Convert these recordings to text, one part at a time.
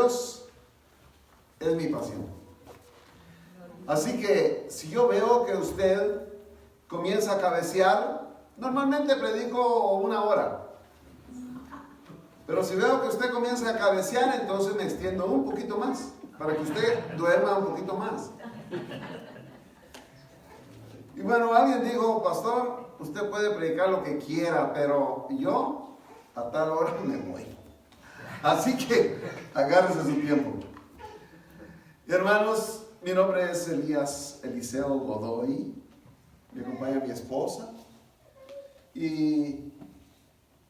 Dios es mi pasión. Así que si yo veo que usted comienza a cabecear, normalmente predico 1 hora. Pero si veo que usted comienza a cabecear, entonces me extiendo un poquito más, para que usted duerma un poquito más. Y bueno, alguien dijo, pastor, usted puede predicar lo que quiera, pero yo a tal hora me voy. Así que agárrese su tiempo. Y hermanos, mi nombre es Elías Eliseo Godoy. Me acompaña mi esposa. Y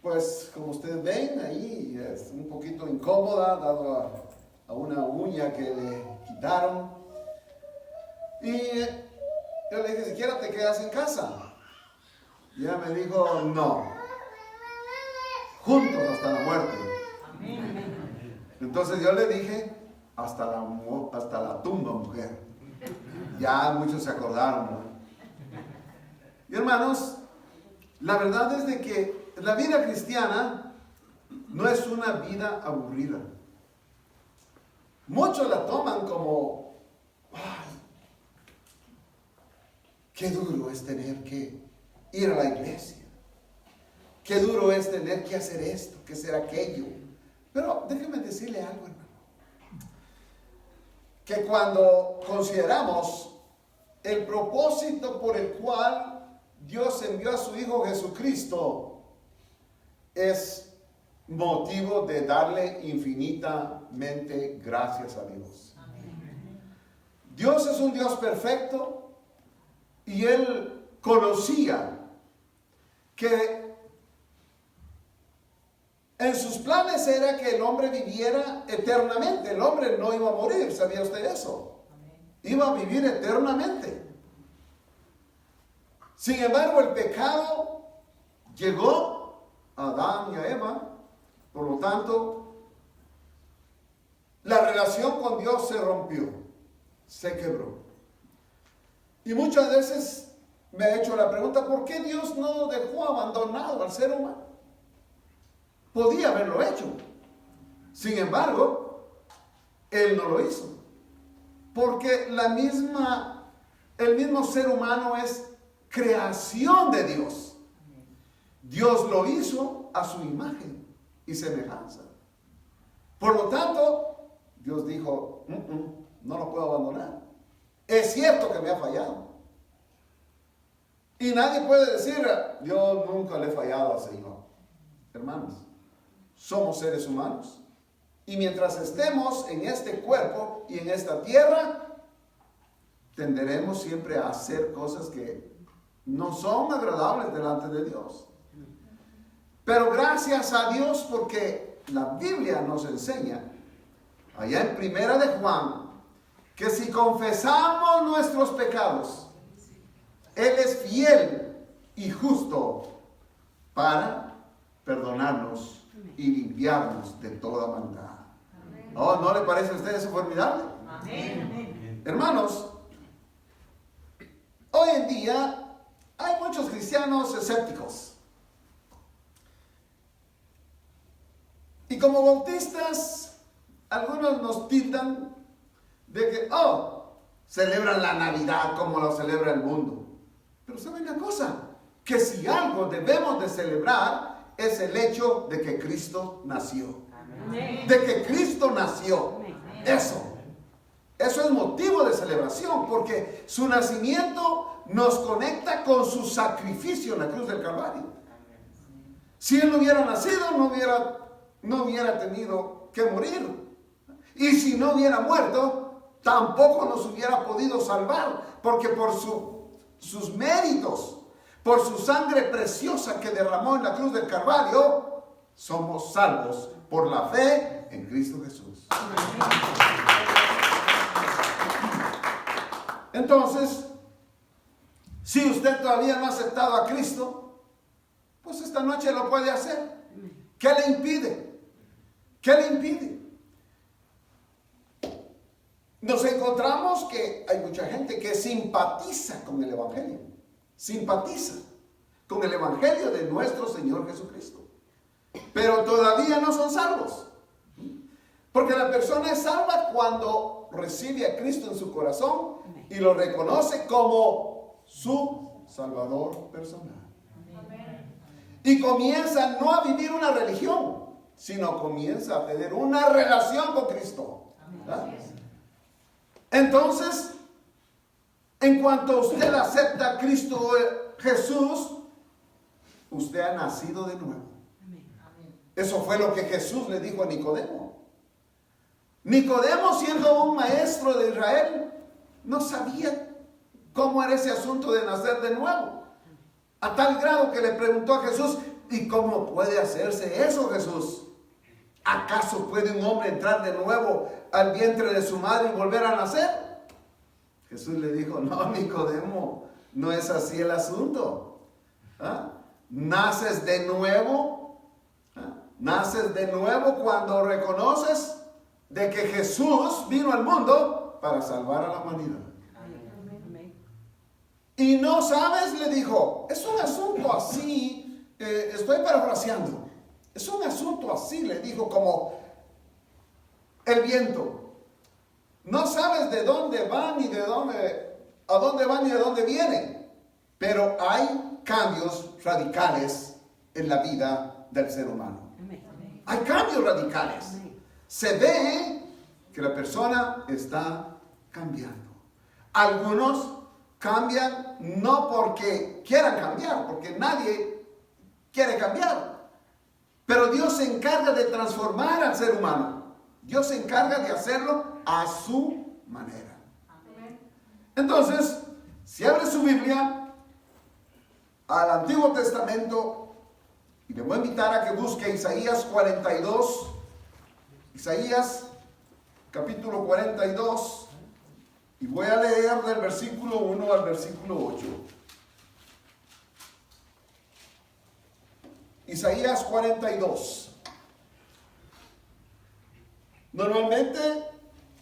pues como ustedes ven ahí, es un poquito incómoda dado a una uña que le quitaron. Y yo le dije, siquiera te quedas en casa. Y ella me dijo, no. Juntos hasta la muerte. Entonces yo le dije, hasta la tumba, mujer. Ya muchos se acordaron, ¿no? Y hermanos, la verdad es de que la vida cristiana no es una vida aburrida. Muchos la toman como, ay, qué duro es tener que ir a la iglesia. Qué duro es tener que hacer esto, que hacer aquello. Pero déjeme decirle algo, hermano. Que cuando consideramos el propósito por el cual Dios envió a su Hijo Jesucristo, es motivo de darle infinitamente gracias a Dios. Dios es un Dios perfecto y Él conocía que en sus planes era que el hombre viviera eternamente. El hombre no iba a morir, ¿sabía usted eso? Iba a vivir eternamente. Sin embargo, el pecado llegó a Adán y a Eva. Por lo tanto, la relación con Dios se rompió, se quebró. Y muchas veces me he hecho la pregunta, ¿por qué Dios no dejó abandonado al ser humano? Podía haberlo hecho. Sin embargo, Él no lo hizo. Porque el mismo ser humano es creación de Dios. Dios lo hizo a su imagen y semejanza. Por lo tanto, Dios dijo, no lo puedo abandonar. Es cierto que me ha fallado. Y nadie puede decir, yo nunca le he fallado al Señor. Hermanos, somos seres humanos. Y mientras estemos en este cuerpo y en esta tierra, tenderemos siempre a hacer cosas que no son agradables delante de Dios. Pero gracias a Dios, porque la Biblia nos enseña, allá en Primera de Juan, que si confesamos nuestros pecados, Él es fiel y justo para perdonarnos y limpiarnos de toda maldad. Oh, ¿no le parece a usted eso formidable? Amén. Hermanos, hoy en día hay muchos cristianos escépticos. Y como bautistas, algunos nos tildan de que, celebran la Navidad como lo celebra el mundo. Pero ¿saben una cosa? Que si algo debemos de celebrar es el hecho de que Cristo nació. Amén. De que Cristo nació. Amén. Eso es motivo de celebración, porque su nacimiento nos conecta con su sacrificio en la cruz del Calvario. Si Él no hubiera nacido, no hubiera tenido que morir. Y si no hubiera muerto, tampoco nos hubiera podido salvar, porque por sus méritos, por su sangre preciosa que derramó en la cruz del Calvario, somos salvos por la fe en Cristo Jesús. Entonces, si usted todavía no ha aceptado a Cristo, pues esta noche lo puede hacer. ¿Qué le impide? ¿Qué le impide? Nos encontramos que hay mucha gente que simpatiza con el Evangelio. Simpatiza con el Evangelio de nuestro Señor Jesucristo. Pero todavía no son salvos. Porque la persona es salva cuando recibe a Cristo en su corazón y lo reconoce como su Salvador personal. Y comienza no a vivir una religión, sino comienza a tener una relación con Cristo. ¿Verdad? Entonces, en cuanto usted acepta a Cristo Jesús, usted ha nacido de nuevo. Eso fue lo que Jesús le dijo a Nicodemo. Nicodemo, siendo un maestro de Israel, no sabía cómo era ese asunto de nacer de nuevo. A tal grado que le preguntó a Jesús: ¿y cómo puede hacerse eso, Jesús? ¿Acaso puede un hombre entrar de nuevo al vientre de su madre y volver a nacer? Jesús le dijo: no, Nicodemo, no es así el asunto. ¿Ah? Naces de nuevo. ¿Ah? Naces de nuevo cuando reconoces de que Jesús vino al mundo para salvar a la humanidad. Y no sabes, le dijo, es un asunto así, estoy parafraseando, es un asunto así, le dijo, como el viento. No sabes de dónde van y de dónde, a dónde van y de dónde vienen, pero hay cambios radicales en la vida del ser humano. Hay cambios radicales. Se ve que la persona está cambiando. Algunos cambian no porque quieran cambiar, porque nadie quiere cambiar. Pero Dios se encarga de transformar al ser humano. Dios se encarga de hacerlo a su manera. Entonces, si abre su Biblia al Antiguo Testamento, y le voy a invitar a que busque Isaías 42, Isaías capítulo 42, y voy a leer del versículo 1 al versículo 8. Isaías 42. Normalmente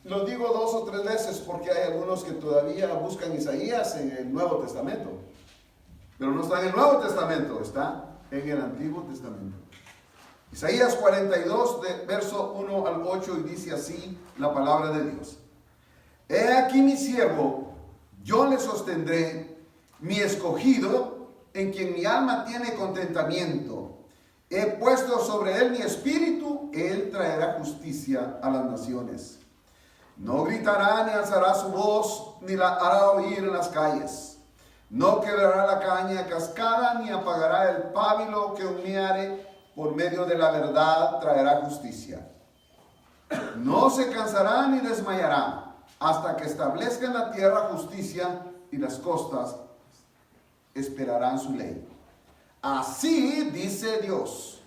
lo digo 2 o 3 veces porque hay algunos que todavía buscan Isaías en el Nuevo Testamento. Pero no está en el Nuevo Testamento, está en el Antiguo Testamento. Isaías 42, de verso 1 al 8, y dice así la palabra de Dios. He aquí mi siervo, yo le sostendré, mi escogido, en quien mi alma tiene contentamiento. He puesto sobre él mi espíritu, él traerá justicia a las naciones. No gritará ni alzará su voz, ni la hará oír en las calles. No quebrará la caña cascada, ni apagará el pábilo que humeare. Por medio de la verdad traerá justicia. No se cansará ni desmayará, hasta que establezca en la tierra justicia, y las costas esperarán su ley. Así dice Dios,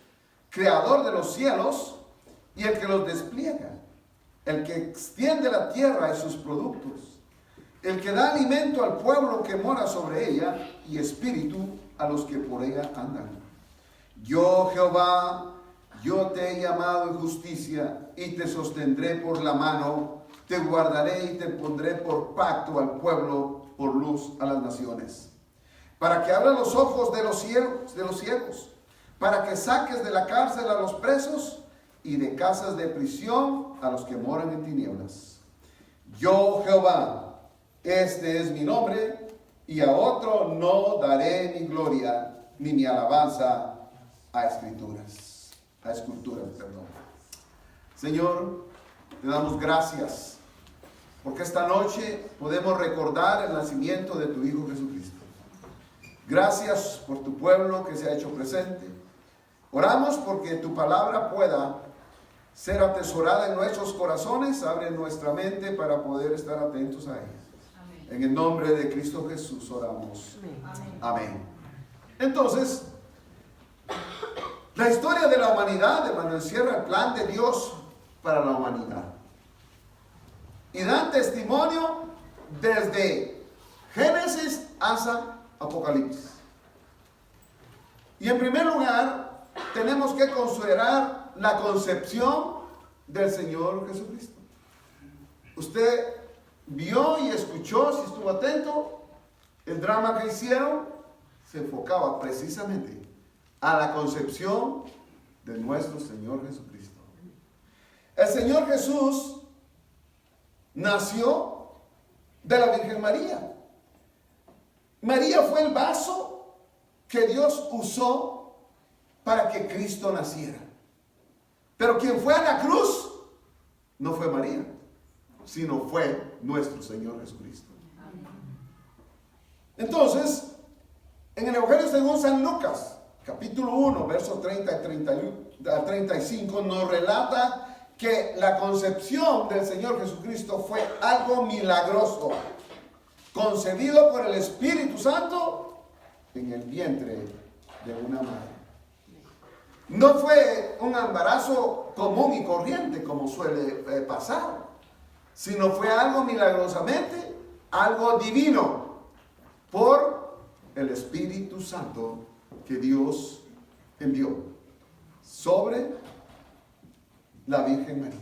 creador de los cielos y el que los despliega, el que extiende la tierra y sus productos, el que da alimento al pueblo que mora sobre ella, y espíritu a los que por ella andan. Yo, Jehová, yo te he llamado en justicia y te sostendré por la mano, te guardaré y te pondré por pacto al pueblo, por luz a las naciones. Para que abran los ojos de los ciegos, para que saques de la cárcel a los presos y de casas de prisión a los que moran en tinieblas. Yo, Jehová, este es mi nombre, y a otro no daré mi gloria ni mi alabanza a esculturas, perdón. Señor, te damos gracias porque esta noche podemos recordar el nacimiento de tu Hijo Jesucristo. Gracias por tu pueblo que se ha hecho presente. Oramos porque tu palabra pueda ser atesorada en nuestros corazones. Abre nuestra mente para poder estar atentos a ella. Amén. En el nombre de Cristo Jesús oramos. Amén. Amén. Entonces, la historia de la humanidad, hermano, encierra el plan de Dios para la humanidad. Y dan testimonio desde Génesis hasta Apocalipsis. Y en primer lugar, tenemos que considerar la concepción del Señor Jesucristo. Usted vio y escuchó, si estuvo atento, el drama que hicieron se enfocaba precisamente a la concepción de nuestro Señor Jesucristo. El Señor Jesús nació de la Virgen María. María fue el vaso que Dios usó para que Cristo naciera. Pero quien fue a la cruz no fue María, sino fue nuestro Señor Jesucristo. Entonces, en el Evangelio según San Lucas, capítulo 1, versos 30 a 35, nos relata que la concepción del Señor Jesucristo fue algo milagroso, concebido por el Espíritu Santo en el vientre de una madre. No fue un embarazo común y corriente como suele pasar, sino fue algo milagrosamente, algo divino, por el Espíritu Santo que Dios envió sobre la Virgen María.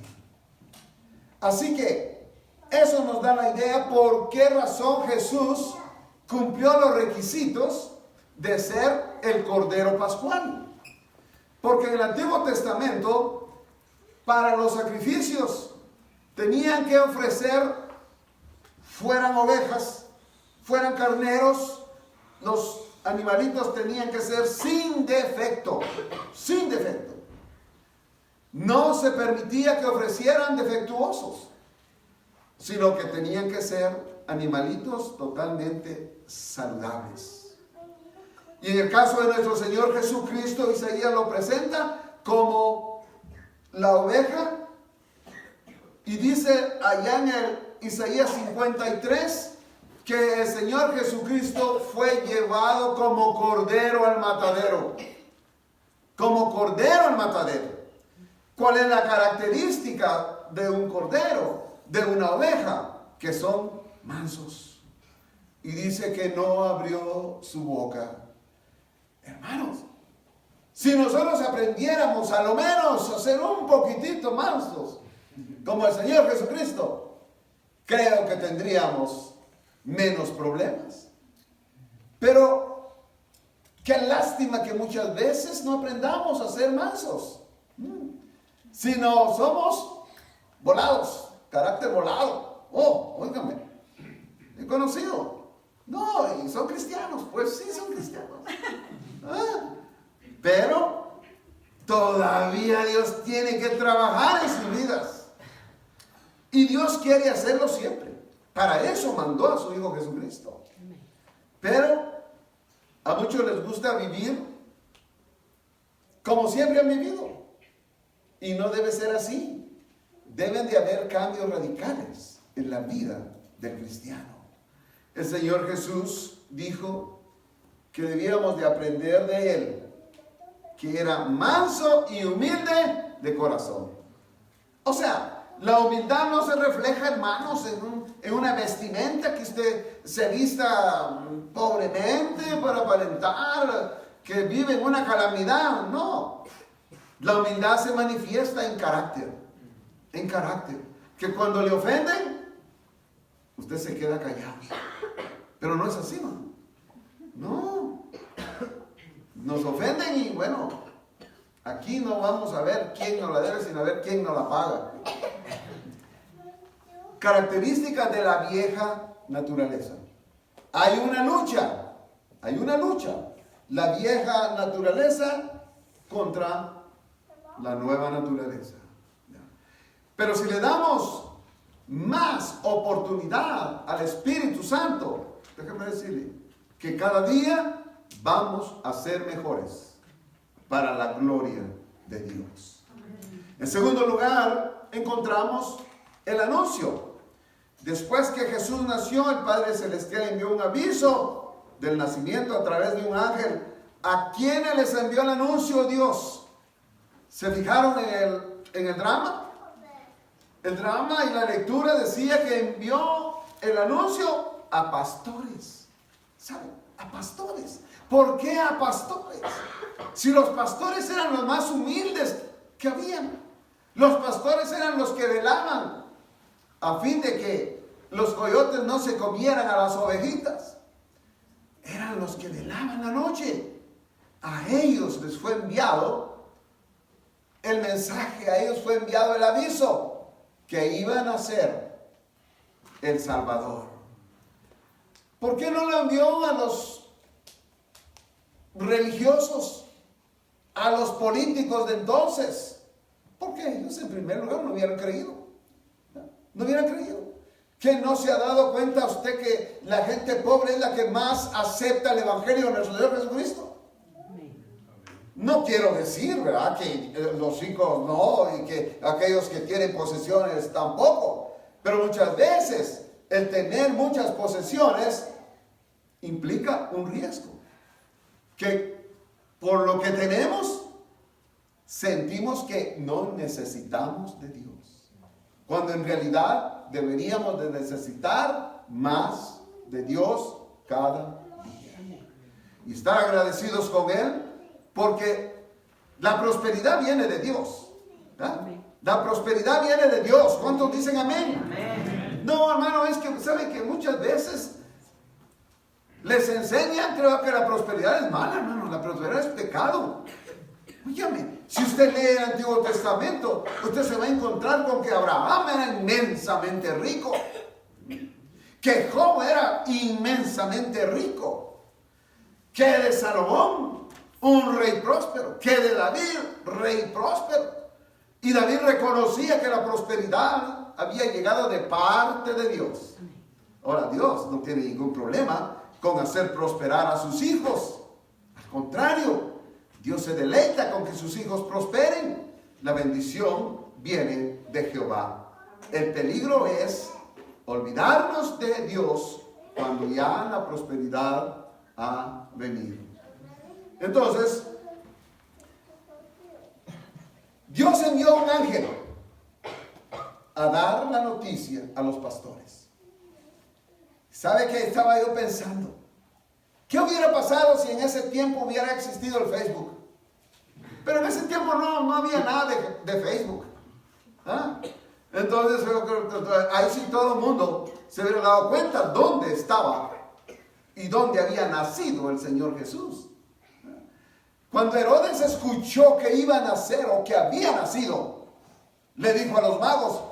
Así que eso nos da la idea por qué razón Jesús cumplió los requisitos de ser el Cordero Pascual. Porque en el Antiguo Testamento, para los sacrificios, tenían que ofrecer, fueran ovejas, fueran carneros, los animalitos tenían que ser sin defecto, sin defecto. No se permitía que ofrecieran defectuosos, sino que tenían que ser animalitos totalmente saludables. Y en el caso de nuestro Señor Jesucristo, Isaías lo presenta como la oveja, y dice allá en el Isaías 53 que el Señor Jesucristo fue llevado como cordero al matadero. Como cordero al matadero. ¿Cuál es la característica de un cordero, de una oveja? Que son mansos. Y dice que no abrió su boca. Hermanos, si nosotros aprendiéramos a lo menos a ser un poquitito mansos, como el Señor Jesucristo, creo que tendríamos menos problemas. Pero qué lástima que muchas veces no aprendamos a ser mansos, sino somos volados, carácter volado. Oh, óigame, he conocido. No, y son cristianos. Pues sí, son cristianos. Pero todavía Dios tiene que trabajar en sus vidas. Y Dios quiere hacerlo siempre. Para eso mandó a su Hijo Jesucristo. Pero a muchos les gusta vivir como siempre han vivido. Y no debe ser así. Deben de haber cambios radicales en la vida del cristiano. El Señor Jesús dijo que debíamos de aprender de Él, que era manso y humilde de corazón. O sea, la humildad no se refleja, hermanos, en una vestimenta que usted se vista pobremente para aparentar que vive en una calamidad. No. La humildad se manifiesta en carácter. En carácter. Que cuando le ofenden, usted se queda callado. Pero no es así, ¿no? No. Nos ofenden y bueno, aquí no vamos a ver quién nos la debe, sino a ver quién nos la paga. Características de la vieja naturaleza. Hay una lucha. La vieja naturaleza contra la nueva naturaleza. Pero si le damos más oportunidad al Espíritu Santo, déjeme decirle que cada día vamos a ser mejores para la gloria de Dios. En segundo lugar, encontramos el anuncio. Después que Jesús nació, el Padre Celestial envió un aviso del nacimiento a través de un ángel. ¿A quiénes les envió el anuncio Dios? ¿Se fijaron en el drama? El drama y la lectura decía que envió el anuncio a pastores. ¿Saben? A pastores. ¿Por qué a pastores? Si los pastores eran los más humildes que habían. Los pastores eran los que velaban a fin de que los coyotes no se comieran a las ovejitas. Eran los que velaban la noche. A ellos les fue enviado el mensaje, a ellos fue enviado el aviso que iban a ser el Salvador. ¿Por qué no lo envió a los religiosos, a los políticos de entonces? Porque ellos en primer lugar no hubieran creído. No hubieran creído. ¿Que no se ha dado cuenta usted que la gente pobre es la que más acepta el Evangelio de nuestro Señor Jesucristo? No quiero decir, ¿verdad?, que los ricos no, y que aquellos que tienen posesiones tampoco. Pero muchas veces el tener muchas posesiones implica un riesgo. Que por lo que tenemos, sentimos que no necesitamos de Dios. Cuando en realidad deberíamos de necesitar más de Dios cada día. Y estar agradecidos con Él, porque la prosperidad viene de Dios. La prosperidad viene de Dios. ¿Cuántos dicen amén? Amén. No, hermano, es que saben que muchas veces les enseñan, creo que la prosperidad es mala, hermano. La prosperidad es pecado. Óyame, si usted lee el Antiguo Testamento, usted se va a encontrar con que Abraham era inmensamente rico, que Job era inmensamente rico, que de Salomón un rey próspero, que de David rey próspero. Y David reconocía que la prosperidad había llegado de parte de Dios. Ahora, Dios no tiene ningún problema con hacer prosperar a sus hijos. Al contrario, Dios se deleita con que sus hijos prosperen. La bendición viene de Jehová. El peligro es olvidarnos de Dios cuando ya la prosperidad ha venido. Entonces, Dios envió un ángel a dar la noticia a los pastores. ¿Sabe qué estaba yo pensando? ¿Qué hubiera pasado si en ese tiempo hubiera existido el Facebook? Pero en ese tiempo no había nada de Facebook. ¿Ah? Entonces, ahí sí todo el mundo se hubiera dado cuenta dónde estaba y dónde había nacido el Señor Jesús. Cuando Herodes escuchó que iba a nacer o que había nacido, le dijo a los magos: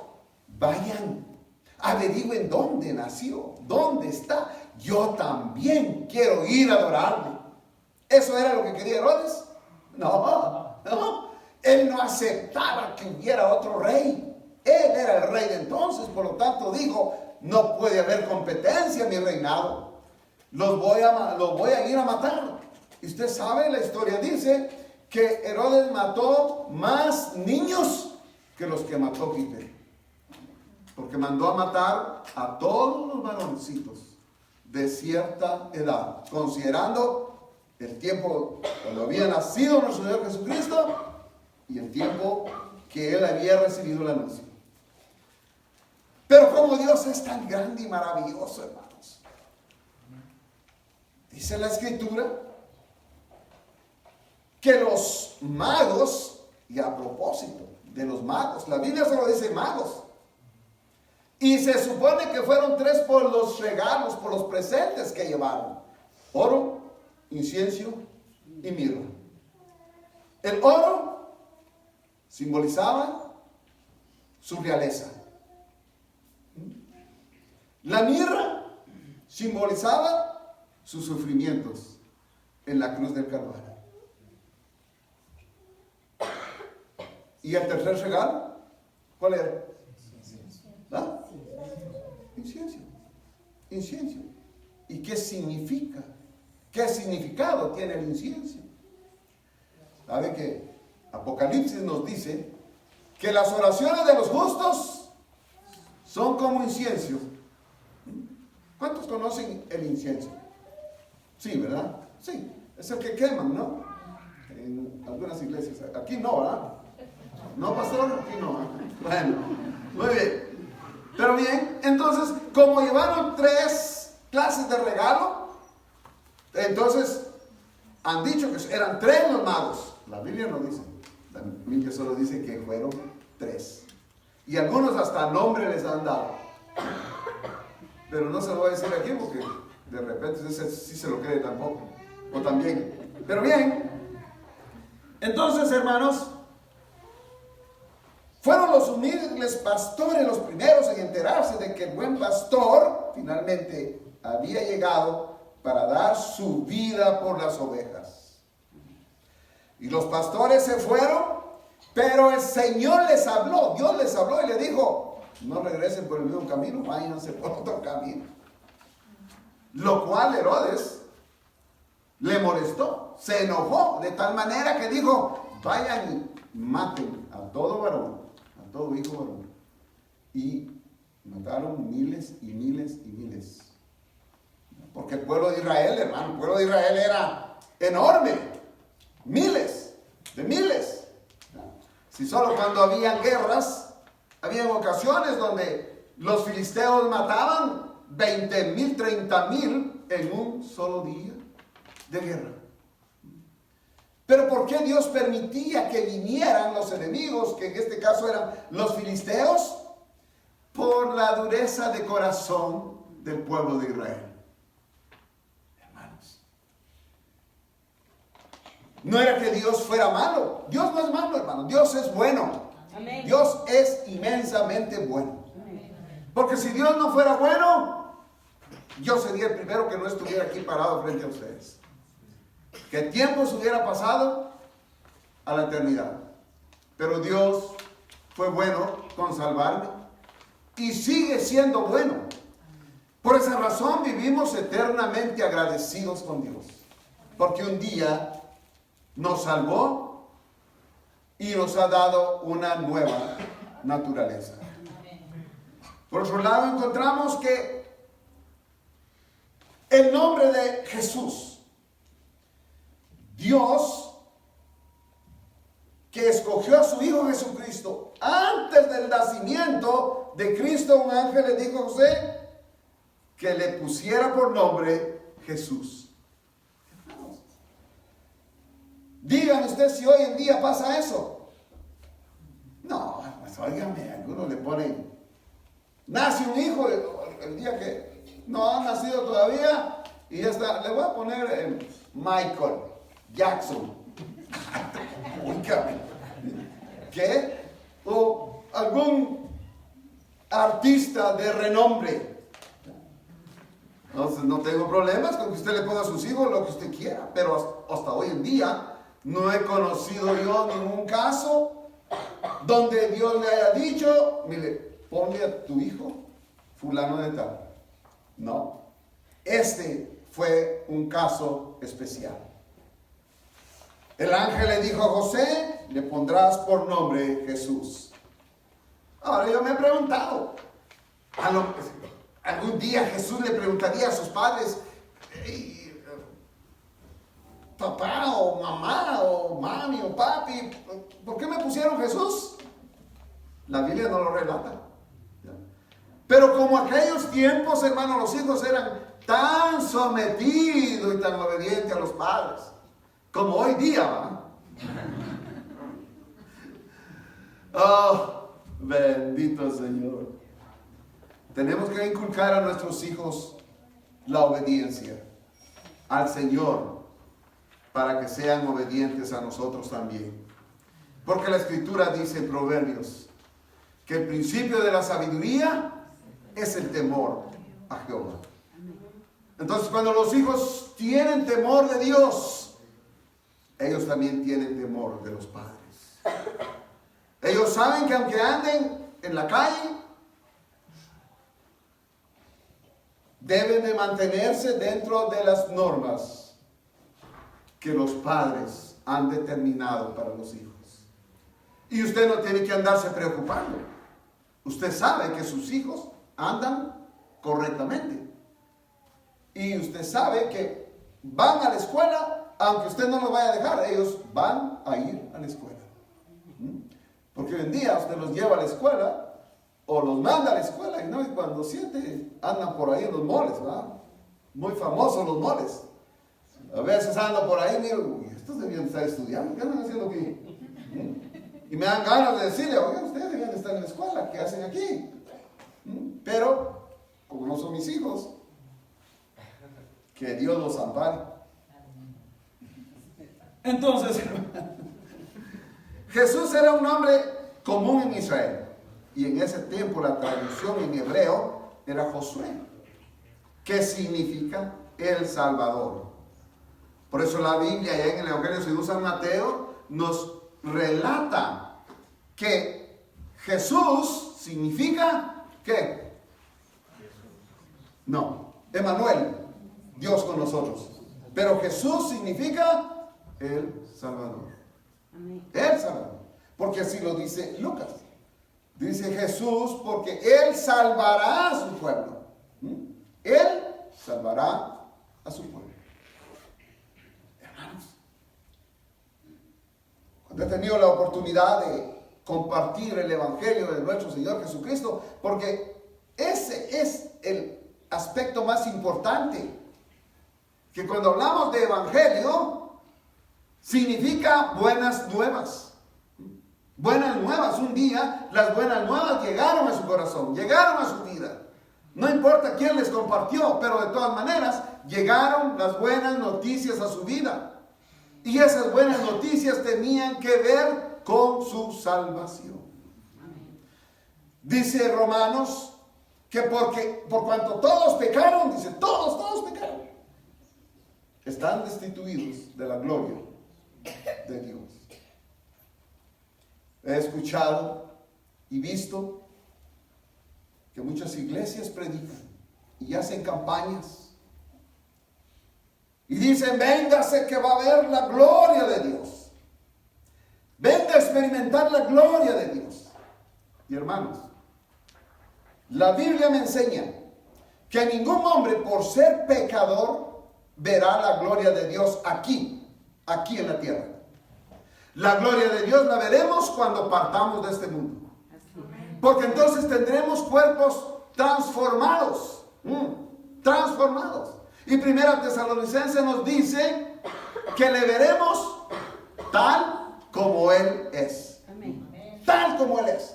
vayan, averigüen dónde nació, dónde está. Yo también quiero ir a adorarle. ¿Eso era lo que quería Herodes? No. Él no aceptaba que hubiera otro rey. Él era el rey de entonces, por lo tanto dijo: no puede haber competencia en mi reinado. Los voy a ir a matar. Y usted sabe, la historia dice que Herodes mató más niños que los que mató Hitler. Porque mandó a matar a todos los varoncitos de cierta edad, considerando el tiempo cuando había nacido nuestro Señor Jesucristo y el tiempo que él había recibido el anuncio. Pero como Dios es tan grande y maravilloso, hermanos, dice la Escritura que los magos, y a propósito de los magos, la Biblia solo dice magos, y se supone que fueron 3 por los regalos, por los presentes que llevaron: oro, incienso y mirra. El oro simbolizaba su realeza. La mirra simbolizaba sus sufrimientos en la cruz del Calvario. ¿Y el tercer regalo? ¿Cuál era? ¿Ah? Incienso. ¿Y qué significa? ¿Qué significado tiene el incienso? ¿Sabe que Apocalipsis nos dice que las oraciones de los justos son como incienso? ¿Cuántos conocen el incienso? Sí, ¿verdad? Sí, es el que queman, ¿no? En algunas iglesias. Aquí no, ¿verdad? No, pastor, aquí no. Bueno, muy bien. Pero bien, entonces, como llevaron 3 clases de regalo, entonces han dicho que eran 3 los magos. La Biblia no dice. La Biblia solo dice que fueron 3. Y algunos hasta nombre les han dado. Pero no se lo voy a decir aquí porque de repente ese sí se lo cree tampoco. O también. Pero bien. Entonces, hermanos, Fueron los humildes pastores los primeros en enterarse de que el buen pastor finalmente había llegado para dar su vida por las ovejas. Y los pastores se fueron, pero el Señor les habló, Dios les habló y le dijo: no regresen por el mismo camino, váyanse por otro camino. Lo cual Herodes le molestó, se enojó de tal manera que dijo: vayan y maten a todo varón, a todo hijo varón. Y mataron miles y miles y miles. Porque el pueblo de Israel, hermano, el pueblo de Israel era enorme. Miles, de miles. Si solo cuando había guerras, había ocasiones donde los filisteos mataban 20,000, 30,000 en un solo día de guerra. Pero ¿por qué Dios permitía que vinieran los enemigos, que en este caso eran los filisteos? Por la dureza de corazón del pueblo de Israel. Hermanos, no era que Dios fuera malo. Dios no es malo, hermano. Dios es bueno. Amén. Dios es inmensamente bueno. Amén. Porque si Dios no fuera bueno, yo sería el primero que no estuviera aquí parado frente a ustedes. Que tiempo se hubiera pasado a la eternidad. Pero Dios fue bueno con salvarme y sigue siendo bueno. Por esa razón vivimos eternamente agradecidos con Dios. Porque un día nos salvó y nos ha dado una nueva naturaleza. Por otro lado, encontramos que el nombre de Jesús, Dios, que escogió a su Hijo Jesucristo, antes del nacimiento de Cristo, un ángel le dijo a José que le pusiera por nombre Jesús. Díganme usted si hoy en día pasa eso. No, pues óigame, algunos le ponen, nace un hijo el día que no ha nacido todavía y ya está, le voy a poner Michael Jackson. Óigame, ¿qué? O algún artista de renombre. Entonces no tengo problemas con que usted le ponga a sus hijos lo que usted quiera, pero hasta hoy en día no he conocido yo ningún caso donde Dios le haya dicho: mire, ponle a tu hijo fulano de tal. No, este fue un caso especial. El ángel le dijo a José: le pondrás por nombre Jesús. Ahora yo me he preguntado, algún día Jesús le preguntaría a sus padres: hey, papá o mamá o mami o papi, ¿por qué me pusieron Jesús? La Biblia no lo relata. Pero como aquellos tiempos, hermanos, los hijos eran tan sometidos y tan obedientes a los padres, como hoy día, ¿va? Oh, bendito Señor. Tenemos que inculcar a nuestros hijos la obediencia al Señor, para que sean obedientes a nosotros también. Porque la Escritura dice en Proverbios que el principio de la sabiduría es el temor a Jehová. Entonces, cuando los hijos tienen temor de Dios, ellos también tienen temor de los padres. Ellos saben que aunque anden en la calle, deben de mantenerse dentro de las normas que los padres han determinado para los hijos. Y usted no tiene que andarse preocupando. Usted sabe que sus hijos andan correctamente. Y usted sabe que van a la escuela, aunque usted no los vaya a dejar, ellos van a ir a la escuela. Porque hoy en día usted los lleva a la escuela o los manda a la escuela y cuando siente andan por ahí en los moles, ¿verdad? Muy famosos los moles. A veces ando por ahí y digo: estos debían estar estudiando, ¿qué andan haciendo aquí? Y me dan ganas de decirle: oye, ustedes debían estar en la escuela, ¿qué hacen aquí? Pero, como no son mis hijos, que Dios los ampare. Entonces, Jesús era un hombre común en Israel. Y en ese tiempo la traducción en hebreo era Josué, que significa el Salvador. Por eso la Biblia, allá en el Evangelio según San Mateo, nos relata que Jesús significa ¿qué? No, Emmanuel, Dios con nosotros. Pero Jesús significa el Salvador. El Salvador. Porque así lo dice Lucas. Dice Jesús porque Él salvará a su pueblo. Él salvará a su pueblo. Hermanos, cuando he tenido la oportunidad de compartir el Evangelio de nuestro Señor Jesucristo, porque ese es el aspecto más importante, que cuando hablamos de Evangelio, significa buenas nuevas. Buenas nuevas. Un día las buenas nuevas llegaron a su corazón, llegaron a su vida. No importa quién les compartió, pero de todas maneras llegaron las buenas noticias a su vida. Y esas buenas noticias tenían que ver con su salvación. Dice Romanos que por cuanto todos pecaron, dice todos pecaron, están destituidos de la gloria de Dios. He escuchado y visto que muchas iglesias predican y hacen campañas y dicen: véngase que va a haber la gloria de Dios, venga a experimentar la gloria de Dios. Y hermanos, la Biblia me enseña que ningún hombre por ser pecador verá la gloria de Dios aquí en la tierra. La gloria de Dios la veremos cuando partamos de este mundo. Porque entonces tendremos cuerpos transformados. Transformados. Y Primera Tesalonicenses nos dice que le veremos tal como Él es. Tal como Él es.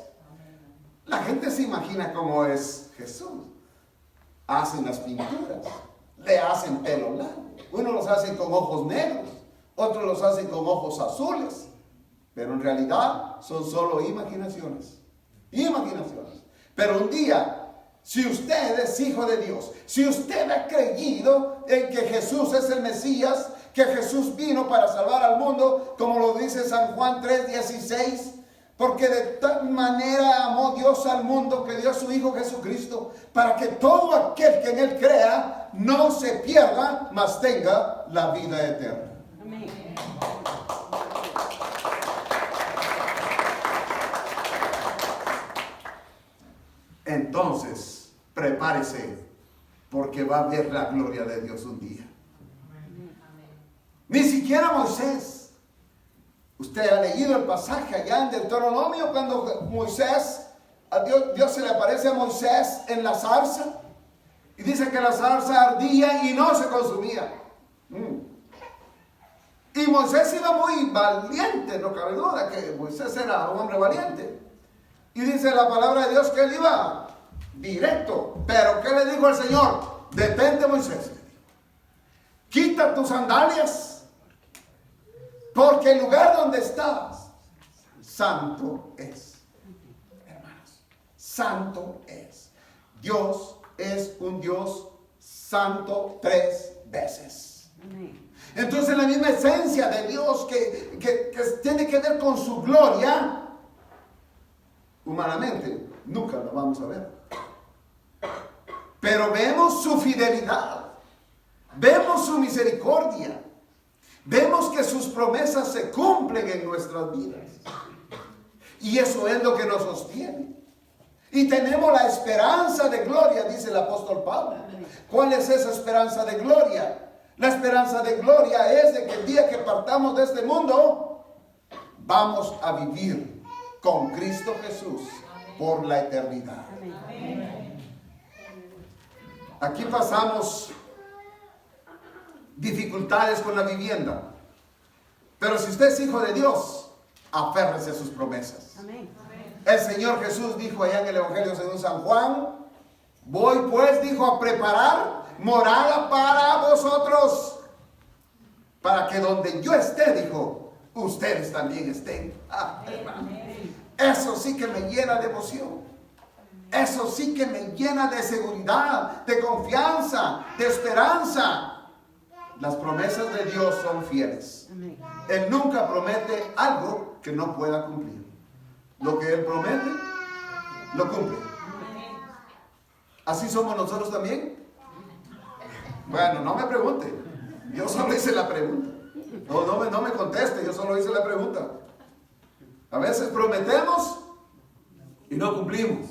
La gente se imagina cómo es Jesús. Hacen las pinturas. Le hacen pelo largo. Unos los hacen con ojos negros. Otros los hacen con ojos azules. Pero en realidad son solo imaginaciones. Imaginaciones. Pero un día, si usted es hijo de Dios, si usted ha creído en que Jesús es el Mesías, que Jesús vino para salvar al mundo, como lo dice San Juan 3:16, porque de tal manera amó Dios al mundo que dio a su Hijo Jesucristo, para que todo aquel que en Él crea no se pierda, mas tenga la vida eterna. Amén. Entonces, prepárese, porque va a ver la gloria de Dios un día. Ni siquiera Moisés. Usted ha leído el pasaje allá en Deuteronomio cuando Moisés, Dios se le aparece a Moisés en la zarza y dice que la zarza ardía y no se consumía. Y Moisés iba muy valiente, no cabe duda que Moisés era un hombre valiente. Y dice la palabra de Dios que él iba directo. Pero ¿qué le dijo el Señor? Detente, Moisés. Quita tus sandalias, porque el lugar donde estás, santo es. Hermanos, santo es. Dios es un Dios santo 3 veces. Entonces la misma esencia de Dios que tiene que ver con su gloria, humanamente nunca lo vamos a ver. Pero vemos su fidelidad, vemos su misericordia, vemos que sus promesas se cumplen en nuestras vidas. Y eso es lo que nos sostiene. Y tenemos la esperanza de gloria, dice el apóstol Pablo. ¿Cuál es esa esperanza de gloria? La esperanza de gloria es de que el día que partamos de este mundo, vamos a vivir con Cristo Jesús por la eternidad. Aquí pasamos dificultades con la vivienda, pero si usted es hijo de Dios, aférrese a sus promesas. El Señor Jesús dijo allá en el Evangelio según San Juan: voy pues, dijo, a preparar morada para vosotros, para que donde yo esté, dijo, ustedes también estén. Hermano, Eso sí que me llena de emoción. Eso sí que me llena de seguridad, de confianza, de esperanza. Las promesas de Dios son fieles. Él nunca promete algo que no pueda cumplir. Lo que Él promete, lo cumple. ¿Así somos nosotros también? Bueno, no me pregunte. Yo solo hice la pregunta. No me conteste, yo solo hice la pregunta. A veces prometemos y no cumplimos.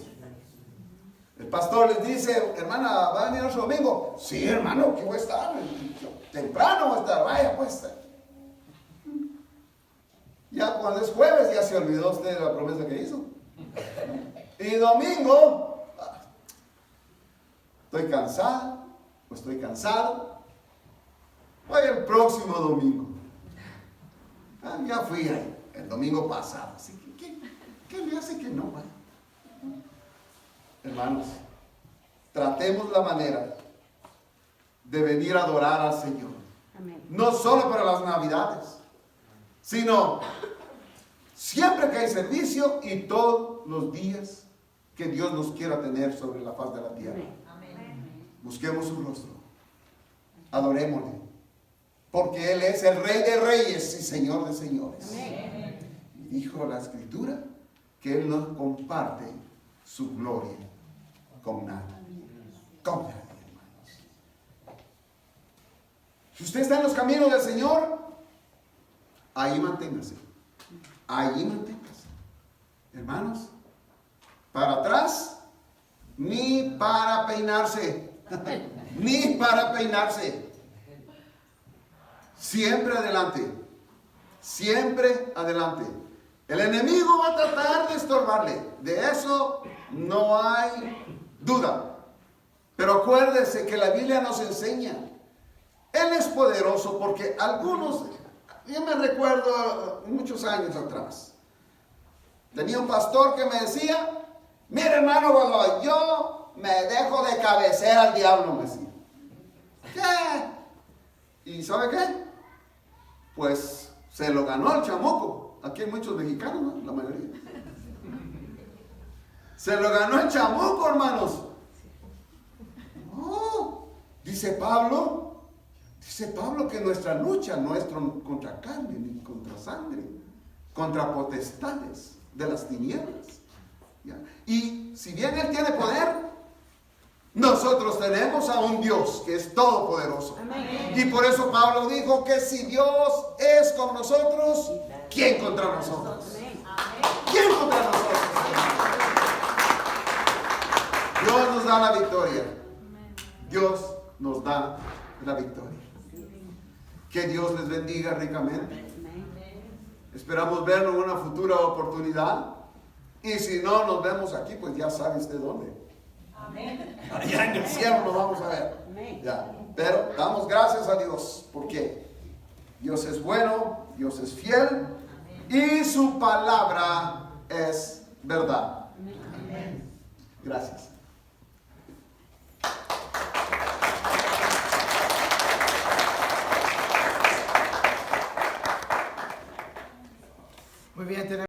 El pastor les dice, hermana, ¿va a venir otro domingo? Sí, hermano, que voy a estar. Temprano voy a estar, vaya pues. Ya cuando es jueves ya se olvidó usted de la promesa que hizo. Y domingo, estoy cansada o estoy cansado. Voy el próximo domingo. Ya fui ahí, el domingo pasado. Así que, ¿qué me hace que no vaya? Hermanos, tratemos la manera de venir a adorar al Señor. Amén. No solo para las Navidades, sino siempre que hay servicio y todos los días que Dios nos quiera tener sobre la faz de la tierra. Amén. Busquemos su rostro, adorémosle, porque Él es el Rey de Reyes y Señor de Señores. Amén. Y dijo la Escritura que Él nos comparte su gloria con nadie. Con nadie, hermanos. Si usted está en los caminos del Señor, ahí manténgase. Ahí manténgase. Hermanos, para atrás, ni para peinarse. Ni para peinarse. Siempre adelante. Siempre adelante. El enemigo va a tratar de estorbarle. De eso no hay duda. Pero acuérdese que la Biblia nos enseña. Él es poderoso porque algunos, yo me recuerdo muchos años atrás, tenía un pastor que me decía, mire hermano, cuando yo me dejo de cabecera al diablo, me decía. ¿Qué? ¿Y sabe qué? Pues se lo ganó el chamuco. Aquí hay muchos mexicanos, ¿no? La mayoría. Se lo ganó el chamuco, hermanos. Oh, dice Pablo que nuestra lucha no es contra carne ni contra sangre, contra potestades de las tinieblas. ¿Ya? Y si bien Él tiene poder, nosotros tenemos a un Dios que es todopoderoso. Amén. Y por eso Pablo dijo que si Dios es con nosotros, ¿quién contra nosotros? Amén. ¿Quién contra nosotros? Dios nos da la victoria. Dios nos da la victoria. Que Dios les bendiga ricamente. Esperamos vernos en una futura oportunidad. Y si no nos vemos aquí, pues ya sabe usted dónde. Amén. Allá en el cielo nos vamos a ver. Ya. Pero damos gracias a Dios porque Dios es bueno, Dios es fiel y su palabra es verdad. Amén. Gracias.